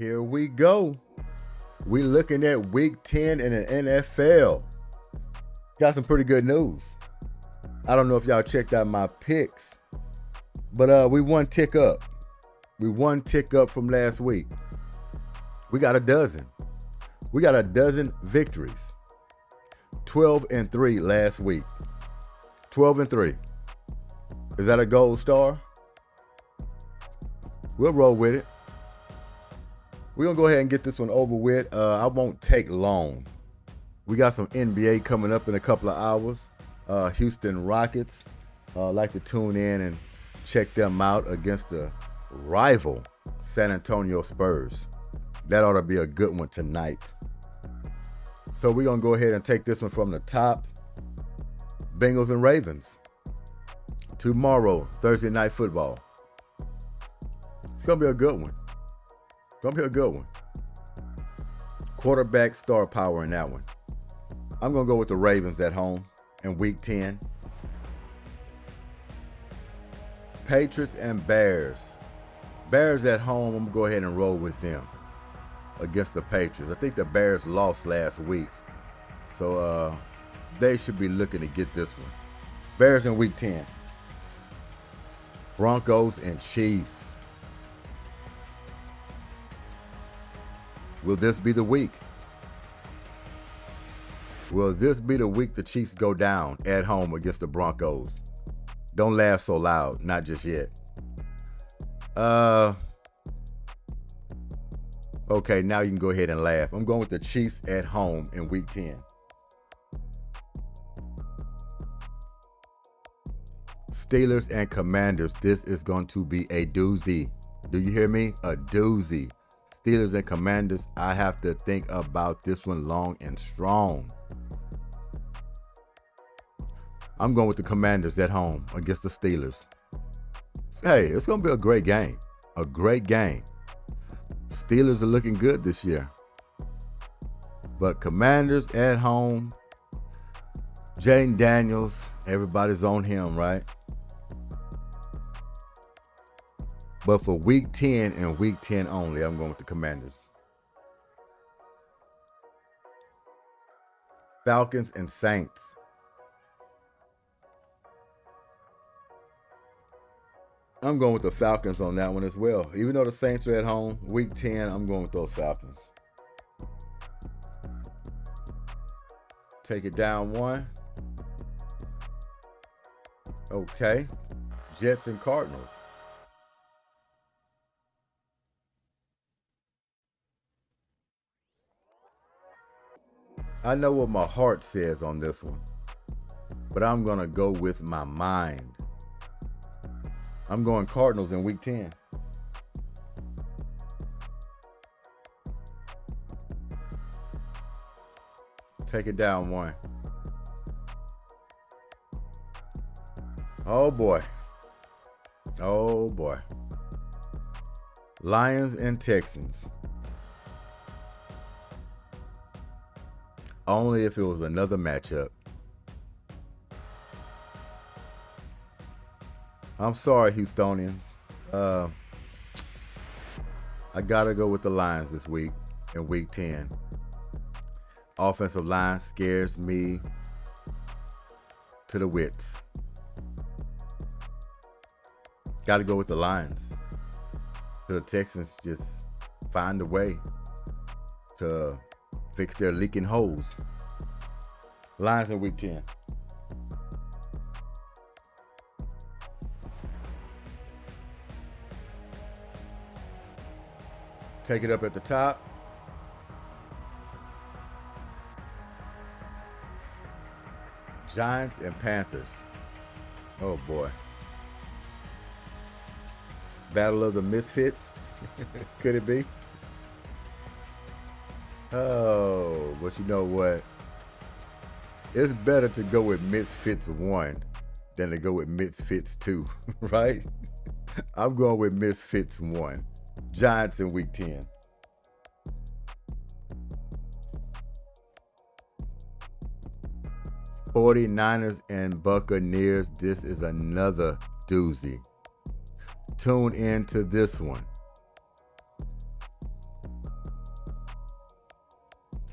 Here we go. We looking at week 10 in the NFL. Got some pretty good news. I don't know if y'all checked out my picks, but we one tick up. We one tick up from last week. We got a dozen. We got a dozen victories. 12-3 last week. 12-3. Is that a gold star? We'll roll with it. We're going to go ahead and get this one over with. I won't take long. We got some NBA coming up in a couple of hours. Houston Rockets. Like to tune in and check them out against the rival San Antonio Spurs. That ought to be a good one tonight. So we're going to go ahead and take this one from the top. Bengals and Ravens. Tomorrow, Thursday Night Football. It's going to be a good one. Going to be a good one. Quarterback star power in that one. I'm going to go with the Ravens at home in week 10. Patriots and Bears. Bears at home, I'm going to go ahead and roll with them against the Patriots. I think the Bears lost last week. So they should be looking to get this one. Bears in week 10. Broncos and Chiefs. Will this be the week? Will this be the week the Chiefs go down at home against the Broncos? Don't laugh so loud. Not just yet. Okay, now you can go ahead and laugh. I'm going with the Chiefs at home in week 10. Steelers and Commanders. This is going to be a doozy. Do you hear me? A doozy. Steelers and Commanders, I have to think about this one long and strong. I'm going with the Commanders at home against the Steelers. Hey, it's going to be a great game. A great game. Steelers are looking good this year. But Commanders at home. Jaden Daniels, everybody's on him, right? But for week 10 and week 10 only, I'm going with the Commanders. Falcons and Saints. I'm going with the Falcons on that one as well. Even though the Saints are at home, week 10, I'm going with those Falcons. Take it down one. Okay. Jets and Cardinals. I know what my heart says on this one, but I'm going to go with my mind. I'm going Cardinals in week 10. Take it down one. Oh boy. Oh boy. Lions and Texans. Only if it was another matchup. I'm sorry, Houstonians. I gotta go with the Lions this week in week 10. Offensive line scares me to the wits. Gotta go with the Lions. So the Texans just find a way to fix their leaking holes. Lions in week 10. Take it up at the top. Giants and Panthers. Oh boy. Battle of the Misfits. Could it be? Oh, but you know what? It's better to go with Misfits 1 than to go with Misfits 2, right? I'm going with Misfits 1. Giants in week 10. '49ers and Buccaneers. This is another doozy. Tune in to this one.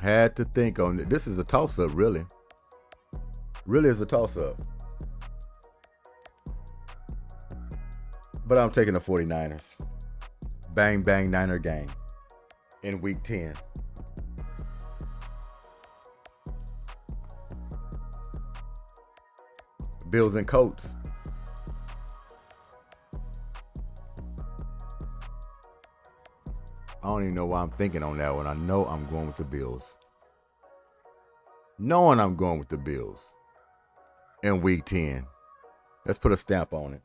Had to think on it. This is a toss-up, really. Really is a toss-up. But I'm taking the 49ers. Bang, bang, Niner gang in week 10. Bills and Colts. I don't even know why I'm thinking on that one. I know I'm going with the Bills. Knowing I'm going with the Bills in week 10. Let's put a stamp on it.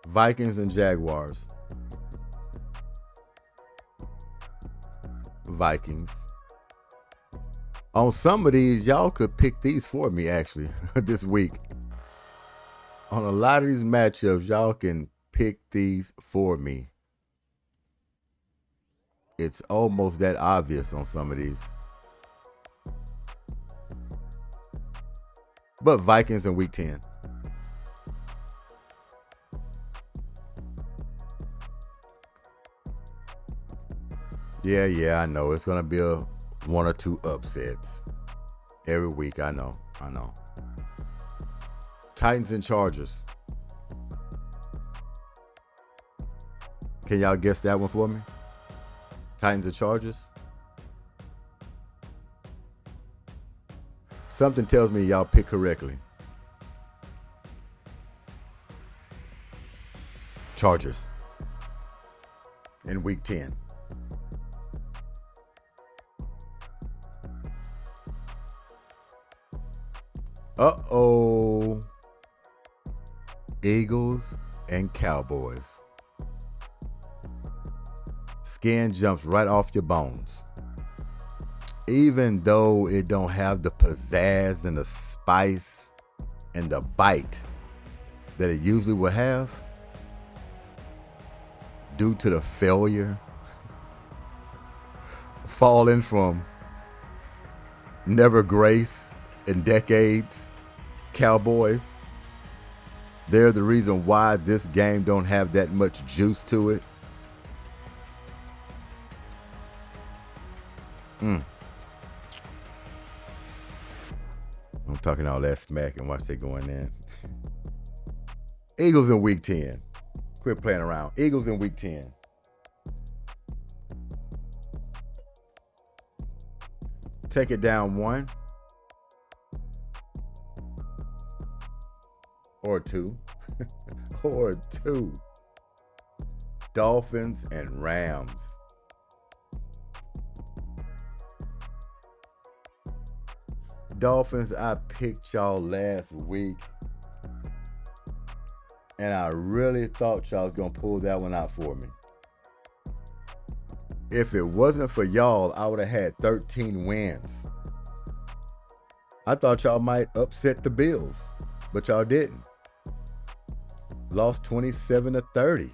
Vikings and Jaguars. Vikings. On some of these, y'all could pick these for me, actually, this week. On a lot of these matchups, y'all can pick these for me. It's almost that obvious on some of these. But Vikings in week 10. Yeah, I know. It's going to be a one or two upsets every week. I know. Titans and Chargers. Can y'all guess that one for me? Titans and Chargers? Something tells me y'all pick correctly. Chargers in week 10. Uh-oh. Eagles and Cowboys. Skin jumps right off your bones. Even though it don't have the pizzazz and the spice and the bite that it usually would have, due to the failure, falling from never grace in decades, Cowboys, they're the reason why this game don't have that much juice to it. I'm talking all that smack and watch they going in. Eagles in week 10. Quit playing around. Eagles in week 10. Take it down one. Or two. Or two. Dolphins and Rams. Dolphins, I picked y'all last week. And I really thought y'all was going to pull that one out for me. If it wasn't for y'all, I would have had 13 wins. I thought y'all might upset the Bills, but y'all didn't. Lost 27-30.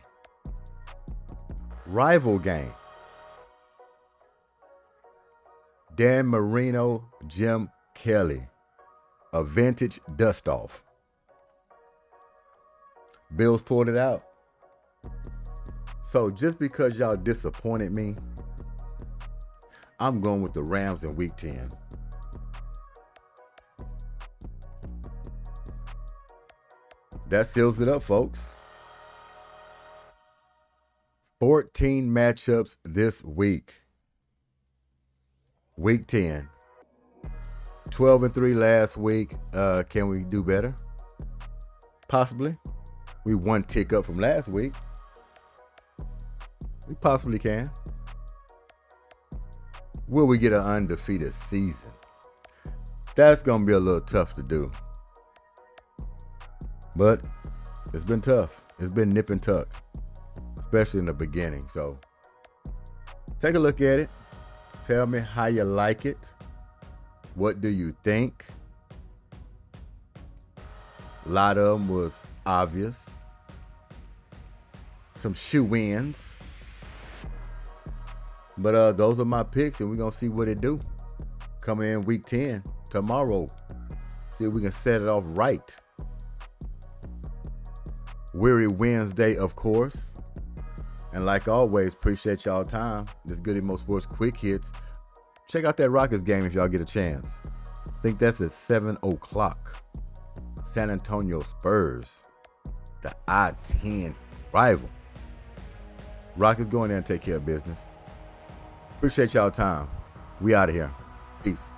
Rival game. Dan Marino, Jim Kelly. A vintage dust-off. Bills pulled it out. So just because y'all disappointed me, I'm going with the Rams in week 10. That seals it up, folks. 14 matchups this week. Week 10. 12-3 last week. Can we do better? Possibly. We one tick up from last week. We possibly can. Will we get an undefeated season? That's going to be a little tough to do. But it's been tough. It's been nip and tuck, especially in the beginning. So take a look at it. Tell me how you like it. What do you think? A lot of them was obvious. Some shoe-ins. But those are my picks, and we're going to see what it do. Coming in week 10 tomorrow. See if we can set it off right. Weary Wednesday, of course. And like always, appreciate y'all time. This Goodymo Sports Quick Hits. Check out that Rockets game if y'all get a chance. I think that's at 7 o'clock. San Antonio Spurs, the I-10 rival. Rockets go in there and take care of business. Appreciate y'all time. We out of here. Peace.